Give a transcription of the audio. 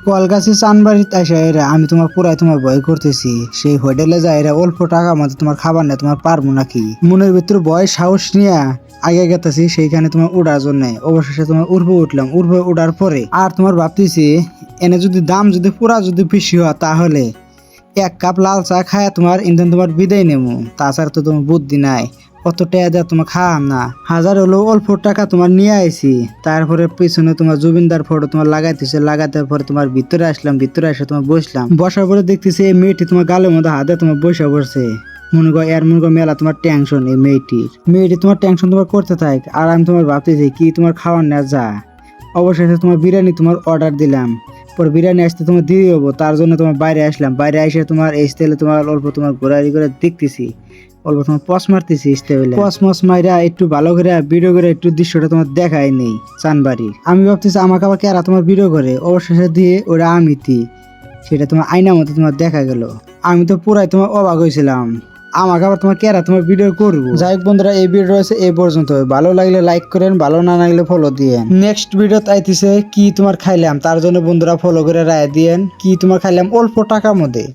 কলগাছি চানবাড়িতে আসে এরা আমি তোমার পুরাই তোমার ভয় করতেছি। সেই হোটেলে যাই এরা অল্প টাকা মধ্যে তোমার খাবার না তোমার পারবো নাকি, মনের ভিতর ভয় সাহস নিয়ে আগে গেতেছি সেইখানে তোমার উড়ার জন্য। অবশেষে তোমার উঠলাম, উঠার পরে আর তোমার ভাবতেছি এনে যদি দাম যদি পুরা যদি বেশি হয় তাহলে এক কাপ লাল চা খায় তোমার ইন্ধন তোমার বিদায় নেবো। তাছাড়া তো তোমার বুদ্ধি নাই, কত টাকা দেওয়া তোমার খাওয়াম না। হাজার হলো অল্প টাকা তোমার নিয়ে আইছি। তারপরে পিছনে তোমার জুবিনদার ফটো তোমার লাগাইতেছে, লাগাতে পরে তোমার ভিতরে আসলাম, ভিতরে এসে তোমার বসলাম। বসার পরে দেখতেছি এই মেয়েটি তোমার গালের মধ্যে হাতে তোমার বসে পড়ছে। মনে করো এর মনে করো মেলা তোমার টেনশন। এই মেয়েটি তোমার টেনশন তোমার করতে থাক আর আমি তোমার ভাবতেছি কি তোমার খাওয়ার না যা। অবশেষে তোমার বিরিয়ানি তোমার অর্ডার দিলাম। পর বিরিয়ানি আসতে তোমার দিয়ে হবো, তার জন্য তোমার বাইরে আসলাম। বাইরে এসে তোমার এই স্টাইলে তোমার অল্প তোমার ঘোরাঘুরি করে দেখতেছি, অল্প তোমার পস মারতেছি স্টাইলে। পস মস মাইরা একটু ভালো করে ভিডিও করে একটু দৃশ্যটা তোমার দেখাই নেই চানবাড়ির। আমি ভাবতেছি আমাকে আবার কেরা তোমার ভিডিও করে, অবশেষে দিয়ে ওরা আমিতি সেটা তোমার আয়নার মতো তোমার দেখা গেল। আমি তো পুরাই তোমার অবাক হয়েছিলাম, আমাকে আবার তোমার কেরা তোমার ভিডিও করবো। যাই হোক বন্ধুরা, এই ভিডিও রয়েছে এই পর্যন্ত। ভালো লাগলে লাইক করেন, ভালো না লাগলে ফলো দিয়েন। নেক্সট ভিডিও আইতেছে কি তোমার খাইলাম, তার জন্য বন্ধুরা ফলো করে রায় দিয়েন। কি তোমার খাইলাম অল্প টাকার মধ্যে।